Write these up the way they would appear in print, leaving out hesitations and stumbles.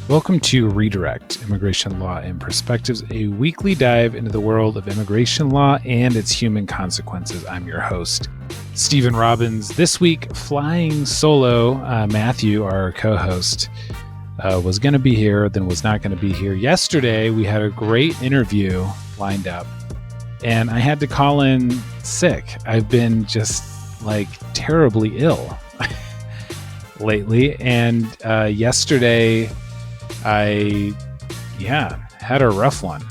Welcome to Redirect, Immigration Law and Perspectives, a weekly dive into the world of immigration law and its human consequences. I'm your host, Stephen Robbins. This week, flying solo, Matthew, our co-host, was going to be here, then was not going to be here. Yesterday, we had a great interview lined up, and I had to call in sick. I've been just terribly ill lately, and yesterday I had a rough one.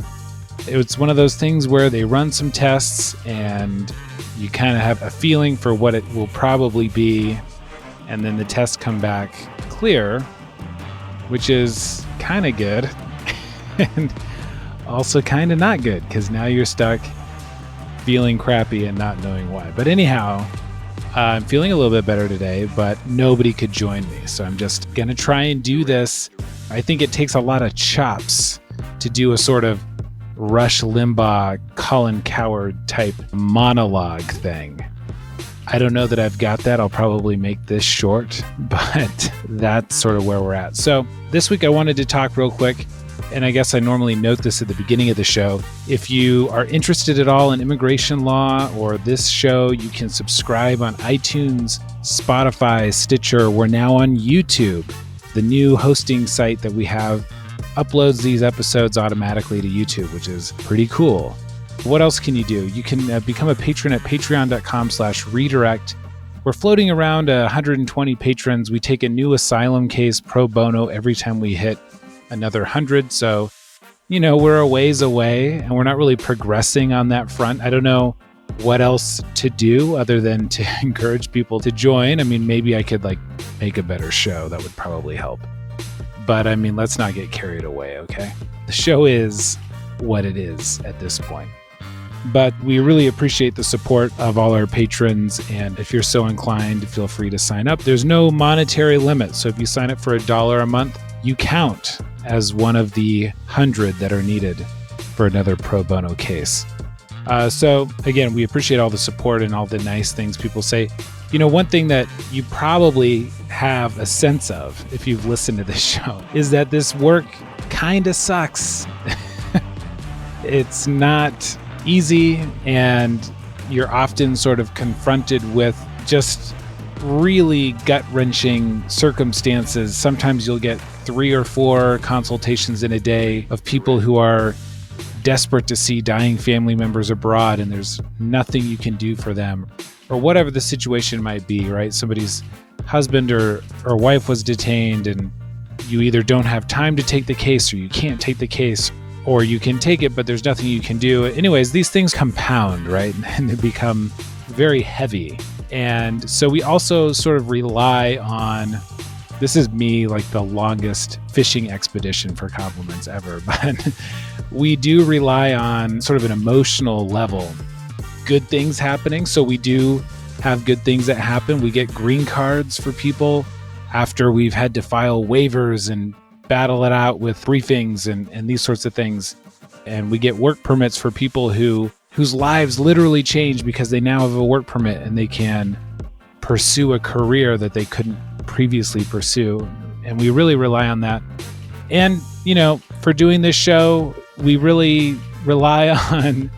It's one of those things where they run some tests and you kind of have a feeling for what it will probably be, and then the tests come back clear, which is kind of good and also kind of not good, because now you're stuck feeling crappy and not knowing why. But anyhow, I'm feeling a little bit better today, but nobody could join me. So I'm just going to try and do this. I think it takes a lot of chops to do a sort of Rush Limbaugh, Colin Cowherd type monologue thing. I don't know that I've got that. I'll probably make this short, but that's sort of where we're at. So this week I wanted to talk real quick, and I guess I normally note this at the beginning of the show. If you are interested at all in immigration law or this show, you can subscribe on iTunes, Spotify, Stitcher. We're now on YouTube. The new hosting site that we have uploads these episodes automatically to YouTube, which is pretty cool. What else can you do? You can become a patron at patreon.com/redirect. We're floating around 120 patrons. We take a new asylum case pro bono every time we hit another 100. So, we're a ways away and we're not really progressing on that front. I don't know what else to do other than to encourage people to join. I mean, maybe I could make a better show. That would probably help. But let's not get carried away, okay? The show is what it is at this point. But we really appreciate the support of all our patrons. And if you're so inclined, feel free to sign up. There's no monetary limit. So if you sign up for $1 a month, you count as one of the 100 that are needed for another pro bono case. So again, we appreciate all the support and all the nice things people say. One thing that you probably have a sense of if you've listened to this show is that this work kind of sucks. It's not easy, and you're often sort of confronted with just really gut-wrenching circumstances. Sometimes you'll get 3 or 4 consultations in a day of people who are desperate to see dying family members abroad, and there's nothing you can do for them, or whatever the situation might be, right? Somebody's husband or wife was detained, and you either don't have time to take the case, or you can't take the case, or you can take it, but there's nothing you can do. Anyways, these things compound, right? And they become very heavy. And so we also sort of rely on, this is me, the longest fishing expedition for compliments ever, but we do rely on sort of an emotional level, good things happening. So we do have good things that happen. We get green cards for people after we've had to file waivers and battle it out with briefings and these sorts of things. And we get work permits for people whose lives literally change because they now have a work permit and they can pursue a career that they couldn't previously pursue. And we really rely on that. And, for doing this show, we really rely on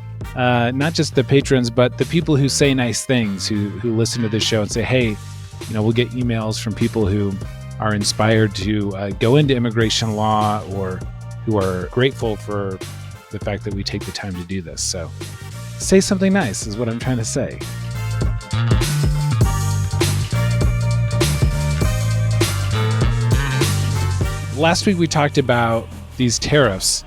not just the patrons, but the people who say nice things, who listen to this show and say, hey, we'll get emails from people who are inspired to go into immigration law, or who are grateful for the fact that we take the time to do this. So say something nice is what I'm trying to say. Last week we talked about these tariffs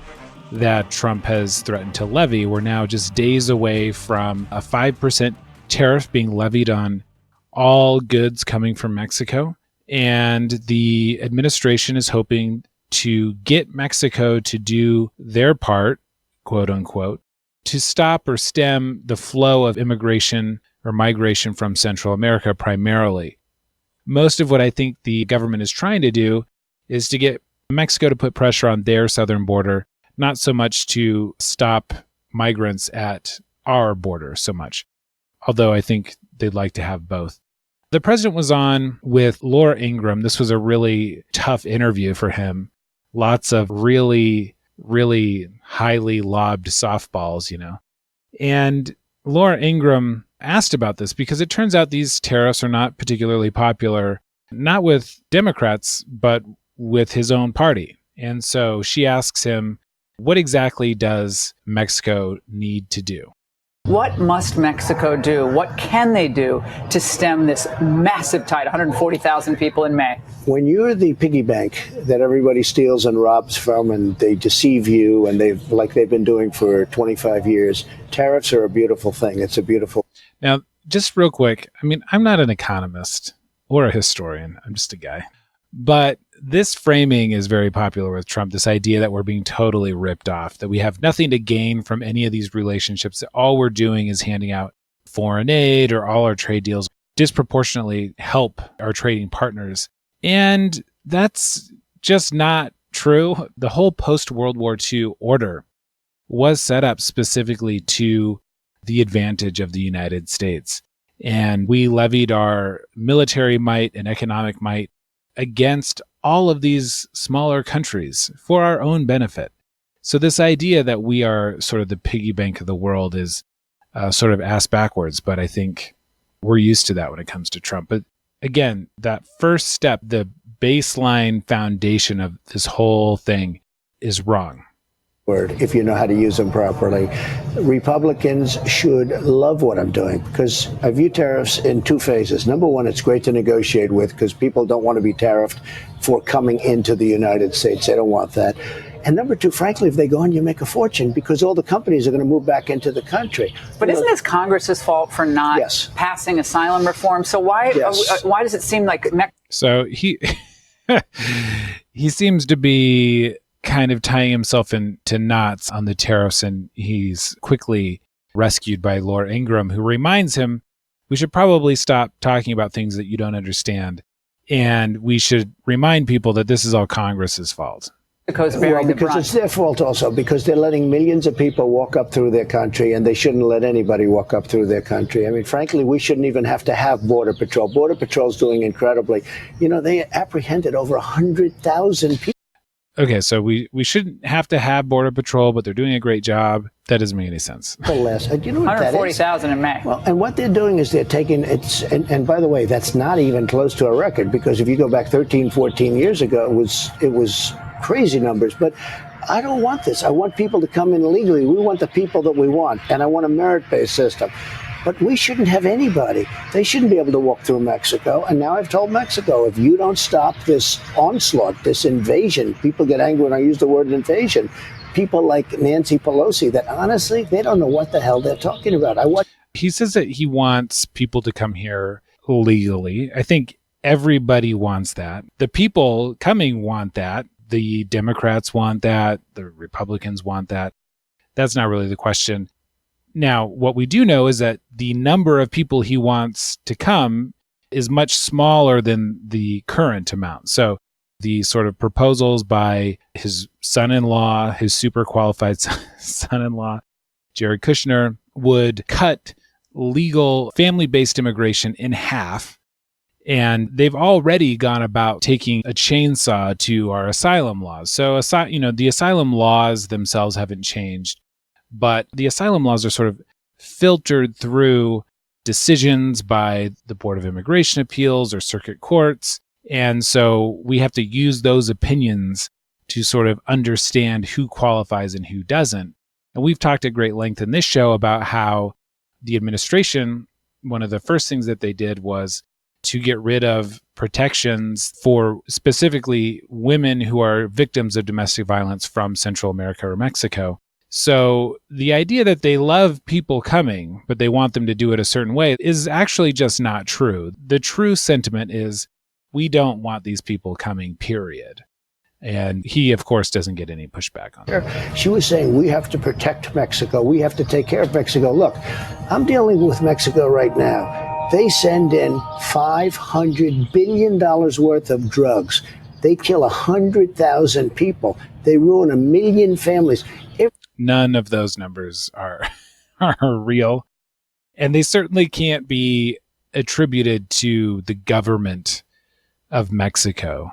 that Trump has threatened to levy. We're now just days away from a 5% tariff being levied on all goods coming from Mexico. And the administration is hoping to get Mexico to do their part, quote unquote, to stop or stem the flow of immigration or migration from Central America primarily. Most of what I think the government is trying to do is to get Mexico to put pressure on their southern border, not so much to stop migrants at our border so much, although I think they'd like to have both. The president was on with Laura Ingraham. This was a really tough interview for him. lots of really, really highly lobbed softballs, And Laura Ingraham asked about this because it turns out these tariffs are not particularly popular, not with Democrats, but with his own party. And so she asks him, what exactly does Mexico need to do? What must Mexico do? What can they do to stem this massive tide, 140,000 people in May? When you're the piggy bank that everybody steals and robs from and they deceive you and they've been doing for 25 years, tariffs are a beautiful thing. It's a beautiful. Now, just real quick, I'm not an economist or a historian. I'm just a guy. But this framing is very popular with Trump, this idea that we're being totally ripped off, that we have nothing to gain from any of these relationships, that all we're doing is handing out foreign aid, or all our trade deals disproportionately help our trading partners. And that's just not true. The whole post-World War II order was set up specifically to the advantage of the United States. And we levied our military might and economic might against all of these smaller countries for our own benefit. So this idea that we are sort of the piggy bank of the world is sort of ass backwards, but I think we're used to that when it comes to Trump. But again, that first step, the baseline foundation of this whole thing is wrong. If you know how to use them properly. Republicans should love what I'm doing because I view tariffs in two phases. Number one, it's great to negotiate with because people don't want to be tariffed for coming into the United States. They don't want that. And number two, frankly, if they go in, you make a fortune because all the companies are going to move back into the country. But isn't this Congress's fault for not passing asylum reform? So why does it seem like... So he seems to be kind of tying himself into knots on the tariffs, and he's quickly rescued by Laura Ingraham, who reminds him we should probably stop talking about things that you don't understand, and we should remind people that this is all Congress's fault. Because it's their fault also, because they're letting millions of people walk up through their country, and they shouldn't let anybody walk up through their country. Frankly, we shouldn't even have to have Border Patrol. Border Patrol's doing incredibly. They apprehended over 100,000 people. Okay, so we shouldn't have to have Border Patrol, but they're doing a great job. That doesn't make any sense. You know what 140,000 in May. Well, and what they're doing is they're taking and by the way, that's not even close to a record, because if you go back 13, 14 years ago, it was crazy numbers. But I don't want this. I want people to come in illegally. We want the people that we want, and I want a merit-based system. But we shouldn't have anybody. They shouldn't be able to walk through Mexico. And now I've told Mexico, if you don't stop this onslaught, this invasion, people get angry when I use the word invasion. People like Nancy Pelosi that honestly, they don't know what the hell they're talking about. He says that he wants people to come here legally. I think everybody wants that. The people coming want that. The Democrats want that. The Republicans want that. That's not really the question. Now, what we do know is that the number of people he wants to come is much smaller than the current amount. So the sort of proposals by his son-in-law, his super qualified son-in-law, Jared Kushner, would cut legal family-based immigration in half. And they've already gone about taking a chainsaw to our asylum laws. So, the asylum laws themselves haven't changed, but the asylum laws are sort of filtered through decisions by the Board of Immigration Appeals or circuit courts. And so we have to use those opinions to sort of understand who qualifies and who doesn't. And we've talked at great length in this show about how the administration, one of the first things that they did was to get rid of protections for specifically women who are victims of domestic violence from Central America or Mexico. So the idea that they love people coming, but they want them to do it a certain way, is actually just not true. The true sentiment is we don't want these people coming, period. And he, of course, doesn't get any pushback on that. She was saying we have to protect Mexico. We have to take care of Mexico. Look, I'm dealing with Mexico right now. They send in $500 billion worth of drugs. They kill 100,000 people. They ruin 1 million families. None of those numbers are real. And they certainly can't be attributed to the government of Mexico.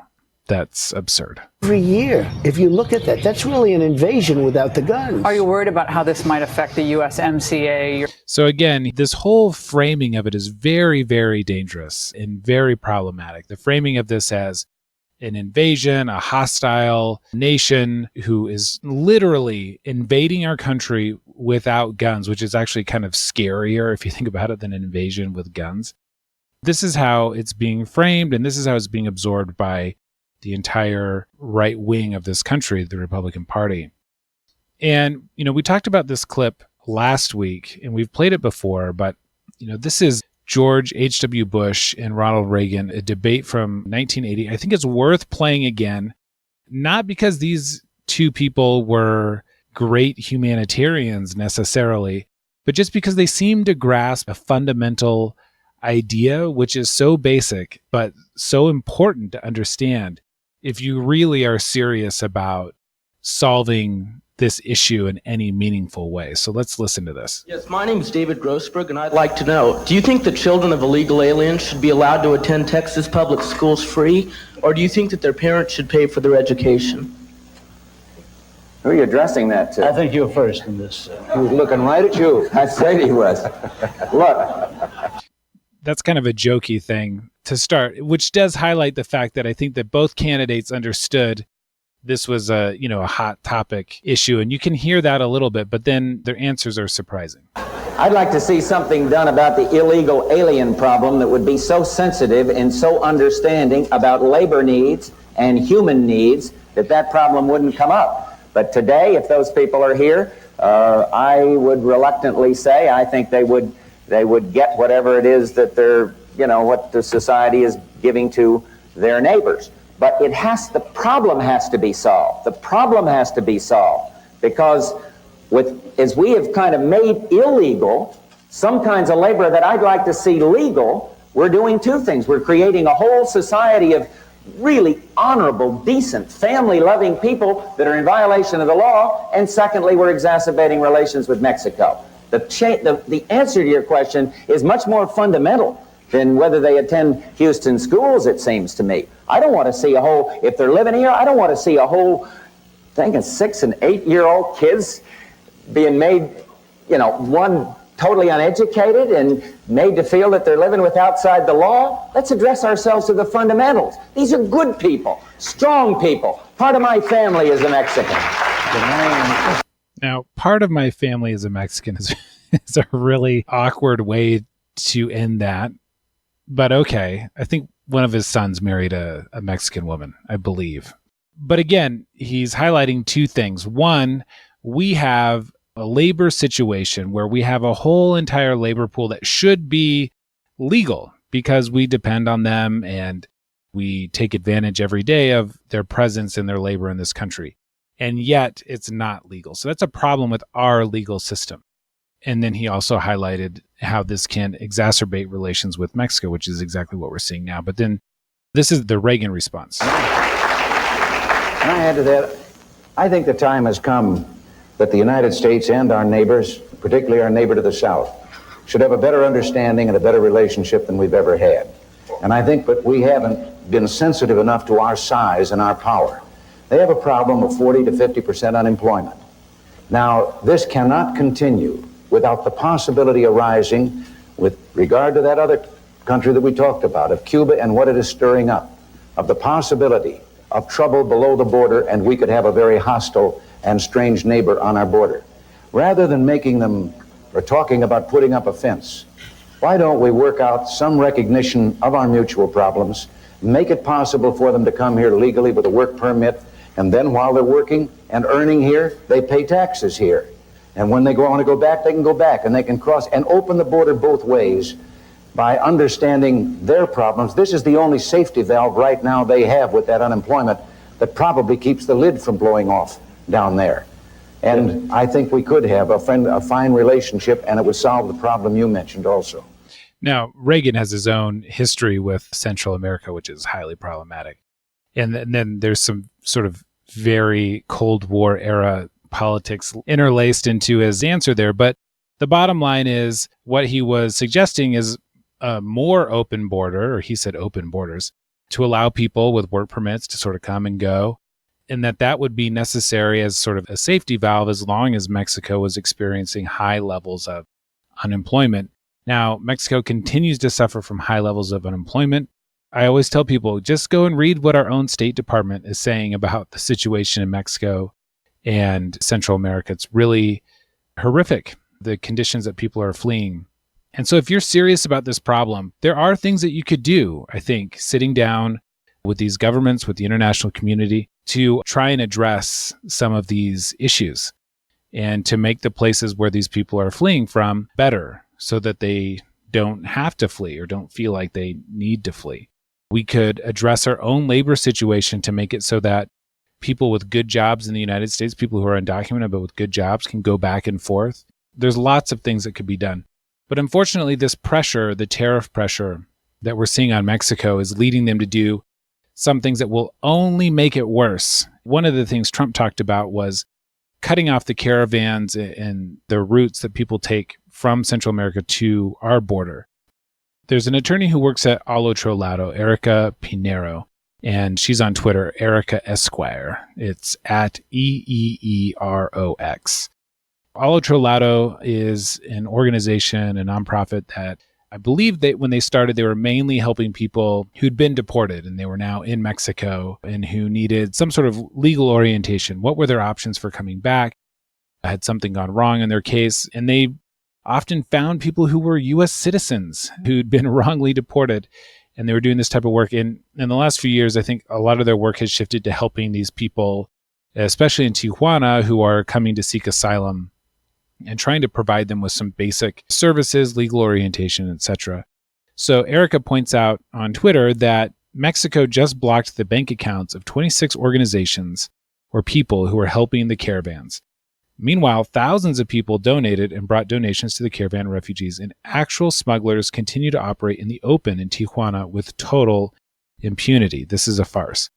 that's absurd. Every year, if you look at that, that's really an invasion without the guns. Are you worried about how this might affect the USMCA? So again, this whole framing of it is very, very dangerous and very problematic. The framing of this as an invasion, a hostile nation who is literally invading our country without guns, which is actually kind of scarier if you think about it than an invasion with guns. This is how it's being framed, and this is how it's being absorbed by the entire right wing of this country, the Republican Party. And, we talked about this clip last week, and we've played it before, but, this is George H.W. Bush and Ronald Reagan, a debate from 1980. I think it's worth playing again, not because these two people were great humanitarians necessarily, but just because they seem to grasp a fundamental idea, which is so basic, but so important to understand if you really are serious about solving this issue in any meaningful way. So let's listen to this. Yes, my name is David Grossberg, and I'd like to know, do you think the children of illegal aliens should be allowed to attend Texas public schools free, or do you think that their parents should pay for their education? Who are you addressing that to? I think you're first in this. He was looking right at you. I said he was. Look. That's kind of a jokey thing to start, which does highlight the fact that I think that both candidates understood this was a hot topic issue, and you can hear that a little bit, but then their answers are surprising. I'd like to see something done about the illegal alien problem that would be so sensitive and so understanding about labor needs and human needs that problem wouldn't come up. But today, if those people are here, I would reluctantly say I think they would get whatever it is that they're, what the society is giving to their neighbors. But the problem has to be solved. The problem has to be solved because as we have kind of made illegal some kinds of labor that I'd like to see legal, we're doing two things. We're creating a whole society of really honorable, decent, family-loving people that are in violation of the law, and secondly, we're exacerbating relations with Mexico. The answer to your question is much more fundamental than whether they attend Houston schools, it seems to me. I don't want to see if they're living here, I don't want to see a whole thing of 6- and 8-year-old kids being made, one totally uneducated and made to feel that they're living with outside the law. Let's address ourselves to the fundamentals. These are good people, strong people. Part of my family is a Mexican. Now, part of my family is a Mexican is a really awkward way to end that. But okay, I think one of his sons married a Mexican woman, I believe. But again, he's highlighting two things. One, we have a labor situation where we have a whole entire labor pool that should be legal because we depend on them and we take advantage every day of their presence and their labor in this country. And yet it's not legal. So that's a problem with our legal system. And then he also highlighted how this can exacerbate relations with Mexico, which is exactly what we're seeing now. But then this is the Reagan response. Can I add to that? I think the time has come that the United States and our neighbors, particularly our neighbor to the south, should have a better understanding and a better relationship than we've ever had. And I think that we haven't been sensitive enough to our size and our power. They have a problem of 40 to 50% unemployment. Now, this cannot continue without the possibility arising with regard to that other country that we talked about, of Cuba and what it is stirring up, of the possibility of trouble below the border, and we could have a very hostile and strange neighbor on our border. Rather than making them or talking about putting up a fence, why don't we work out some recognition of our mutual problems, make it possible for them to come here legally with a work permit, and then while they're working and earning here, they pay taxes here. And when they want to go back, they can go back and they can cross and open the border both ways by understanding their problems. This is the only safety valve right now they have with that unemployment that probably keeps the lid from blowing off down there. And I think we could have a fine relationship, and it would solve the problem you mentioned also. Now, Reagan has his own history with Central America, which is highly problematic. And then there's some sort of very Cold War era politics interlaced into his answer there. But the bottom line is what he was suggesting is a more open border, or he said open borders, to allow people with work permits to sort of come and go, and that would be necessary as sort of a safety valve as long as Mexico was experiencing high levels of unemployment. Now, Mexico continues to suffer from high levels of unemployment. I always tell people, just go and read what our own State Department is saying about the situation in Mexico and Central America. It's really horrific, the conditions that people are fleeing. And so if you're serious about this problem, there are things that you could do, I think, sitting down with these governments, with the international community, to try and address some of these issues and to make the places where these people are fleeing from better so that they don't have to flee or don't feel like they need to flee. We could address our own labor situation to make it so that people with good jobs in the United States, people who are undocumented but with good jobs, can go back and forth. There's lots of things that could be done. But unfortunately, this pressure, the tariff pressure that we're seeing on Mexico, is leading them to do some things that will only make it worse. One of the things Trump talked about was cutting off the caravans and the routes that people take from Central America to our border. There's an attorney who works at Al Otro Lado, Erica Pinero, and she's on Twitter, Erica Esquire. It's at EEEROX. Al Otro Lado is an organization, a nonprofit that I believe that when they started, they were mainly helping people who'd been deported and they were now in Mexico and who needed some sort of legal orientation. What were their options for coming back? Had something gone wrong in their case? And they often found people who were U.S. citizens who'd been wrongly deported, and they were doing this type of work. In the last few years, I think a lot of their work has shifted to helping these people, especially in Tijuana, who are coming to seek asylum, and trying to provide them with some basic services, legal orientation, etc. So Erica points out on Twitter that Mexico just blocked the bank accounts of 26 organizations or people who were helping the caravans. Meanwhile, thousands of people donated and brought donations to the caravan refugees, and actual smugglers continue to operate in the open in Tijuana with total impunity. This is a farce.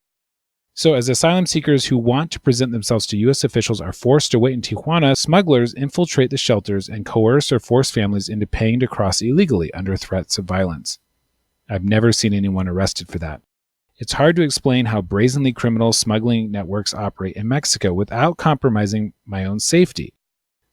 So as asylum seekers who want to present themselves to U.S. officials are forced to wait in Tijuana, smugglers infiltrate the shelters and coerce or force families into paying to cross illegally under threats of violence. I've never seen anyone arrested for that. It's hard to explain how brazenly criminal smuggling networks operate in Mexico without compromising my own safety.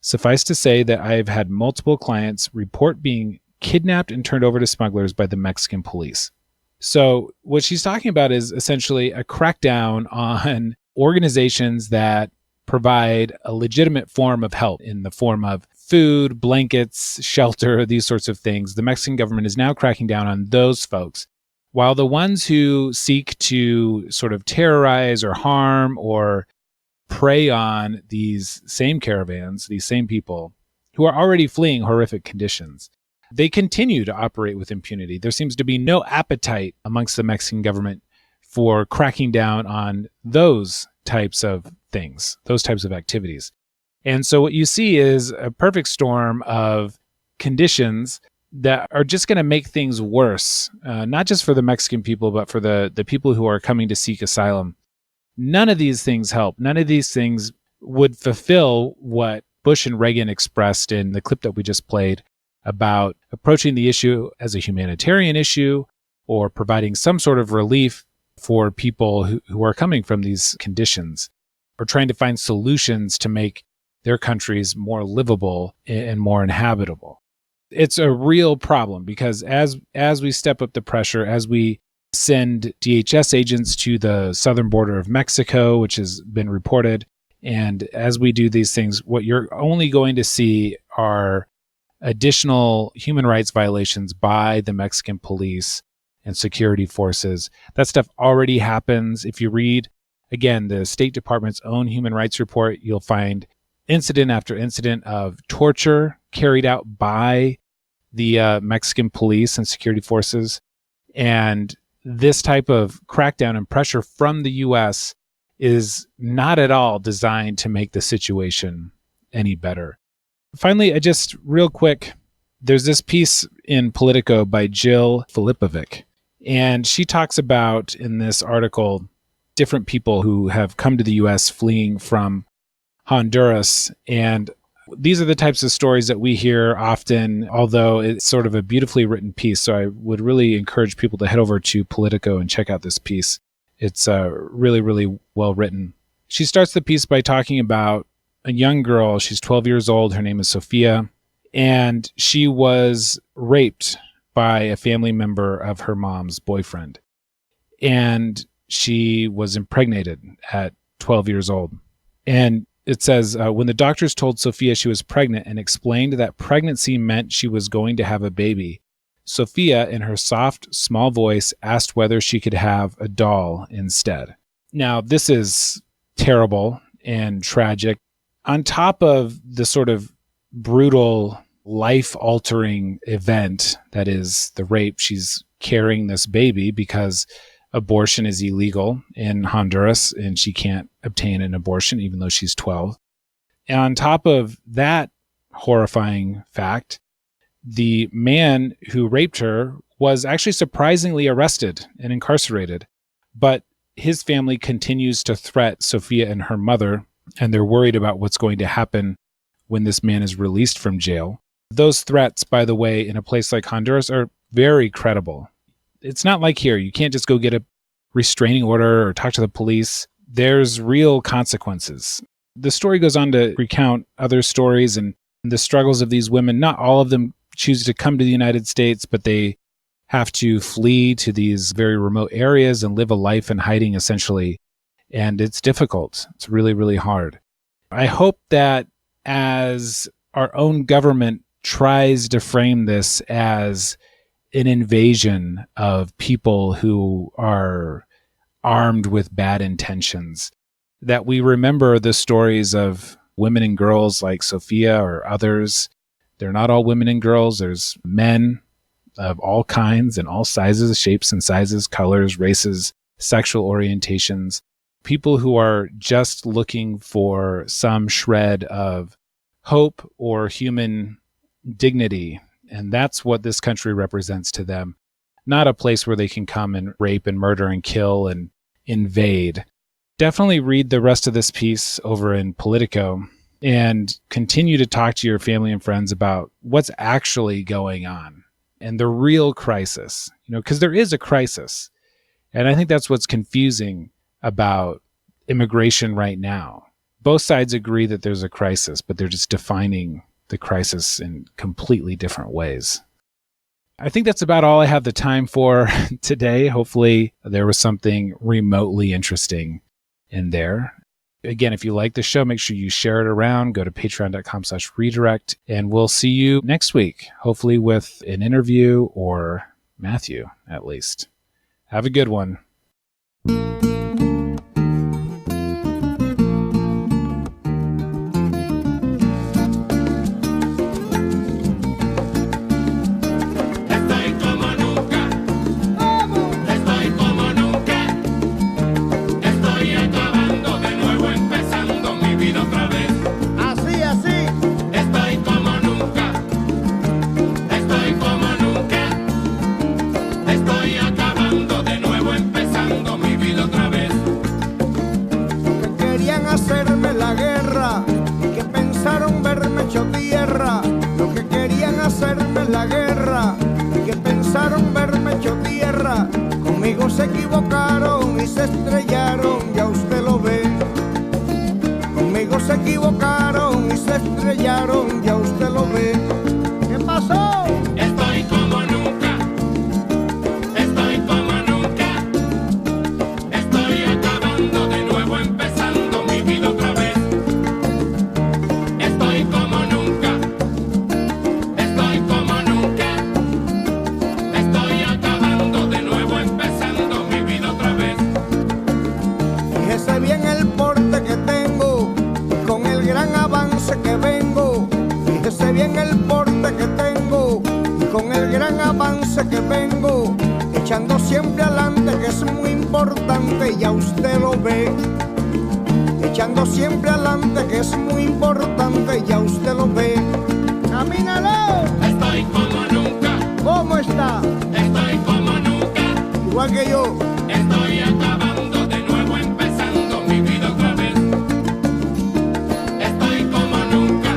Suffice to say that I have had multiple clients report being kidnapped and turned over to smugglers by the Mexican police. So what she's talking about is essentially a crackdown on organizations that provide a legitimate form of help in the form of food, blankets, shelter, these sorts of things. The Mexican government is now cracking down on those folks, while the ones who seek to sort of terrorize or harm or prey on these same caravans, these same people who are already fleeing horrific conditions, they continue to operate with impunity. There seems to be no appetite amongst the Mexican government for cracking down on those types of things, those types of activities. And so what you see is a perfect storm of conditions that are just going to make things worse, not just for the Mexican people, but for the people who are coming to seek asylum. None of these things help. None of these things would fulfill what Bush and Reagan expressed in the clip that we just played about approaching the issue as a humanitarian issue or providing some sort of relief for people who are coming from these conditions, or trying to find solutions to make their countries more livable and more inhabitable. It's a real problem because as we step up the pressure, as we send DHS agents to the southern border of Mexico, which has been reported, and as we do these things, what you're only going to see are additional human rights violations by the Mexican police and security forces. That stuff already happens. If you read, again, the State Department's own human rights report, you'll find incident after incident of torture carried out by the Mexican police and security forces. And this type of crackdown and pressure from the U.S. is not at all designed to make the situation any better. Finally, just real quick, there's this piece in Politico by Jill Filipovic, and she talks about in this article different people who have come to the U.S. fleeing from Honduras. And These are the types of stories that we hear often, although it's sort of a beautifully written piece. So I would really encourage people to head over to Politico and check out this piece. It's really, really well written. She starts the piece by talking about a young girl. She's 12 years old. Her name is Sophia. And she was raped by a family member of her mom's boyfriend. And she was impregnated at 12 years old. And it says, when the doctors told Sophia she was pregnant and explained that pregnancy meant she was going to have a baby, Sophia, in her soft, small voice, asked whether she could have a doll instead. Now, this is terrible and tragic. On top of the sort of brutal, life-altering event that is the rape, she's carrying this baby because abortion is illegal in Honduras and she can't obtain an abortion even though she's 12. And on top of that horrifying fact, the man who raped her was actually surprisingly arrested and incarcerated, but his family continues to threat Sophia and her mother, and they're worried about what's going to happen when this man is released from jail. Those threats, by the way, in a place like Honduras are very credible. It's not like here. You can't just go get a restraining order or talk to the police. There's real consequences. The story goes on to recount other stories and the struggles of these women. Not all of them choose to come to the United States, but they have to flee to these very remote areas and live a life in hiding, essentially. And it's difficult. It's really, really hard. I hope that as our own government tries to frame this as an invasion of people who are armed with bad intentions, that we remember the stories of women and girls like Sophia or others. They're not all women and girls. There's men of all kinds and all sizes, shapes and sizes, colors, races, sexual orientations, people who are just looking for some shred of hope or human dignity. And that's what this country represents to them. Not a place where they can come and rape and murder and kill and invade. Definitely read the rest of this piece over in Politico and continue to talk to your family and friends about what's actually going on and the real crisis, because there is a crisis. And I think that's what's confusing about immigration right now. Both sides agree that there's a crisis, but they're just defining the crisis in completely different ways. I think that's about all I have the time for today. Hopefully there was something remotely interesting in there. Again, if you like the show, make sure you share it around. Go to patreon.com/redirect, and we'll see you next week, hopefully with an interview or Matthew, at least. Have a good one. Hacerme la guerra, que pensaron verme hecho tierra, los que querían hacerme la guerra, que pensaron verme hecho tierra, conmigo se equivocaron y se estrellaron, ya usted lo ve. Conmigo se equivocaron y se estrellaron, ya usted lo ve. ¿Qué pasó? Estoy como nunca, estoy como nunca, estoy acabando de nuevo empezando mi vida otra vez. Estoy como nunca, estoy como nunca, estoy acabando de nuevo empezando mi vida otra vez. Fíjese bien el porte que tengo, con el gran avance que vengo. Fíjese bien el porte que tengo, con el gran avance que vengo, echando siempre adelante, que es muy importante, ya usted lo ve. Echando siempre adelante, que es muy importante, ya usted lo ve. ¡Camínalo! Estoy como nunca. ¿Cómo está? Estoy como nunca. Igual que yo. Estoy acabando de nuevo, empezando mi vida otra vez. Estoy como nunca.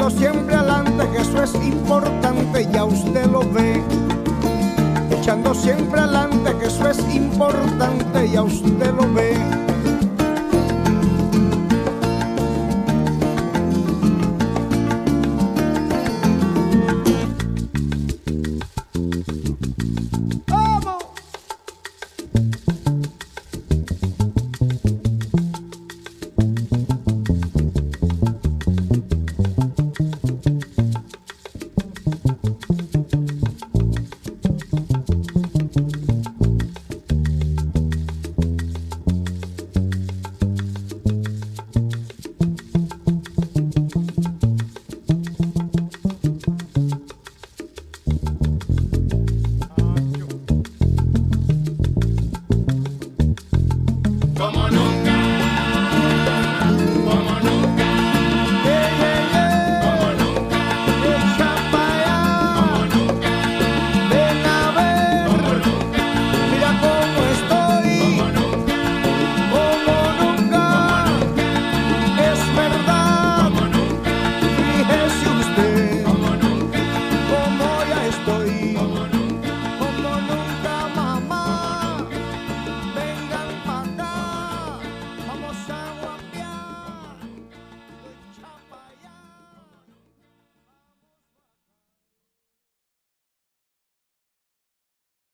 echando siempre adelante, que eso es importante, ya usted lo ve. Echando siempre adelante, que eso es importante, ya usted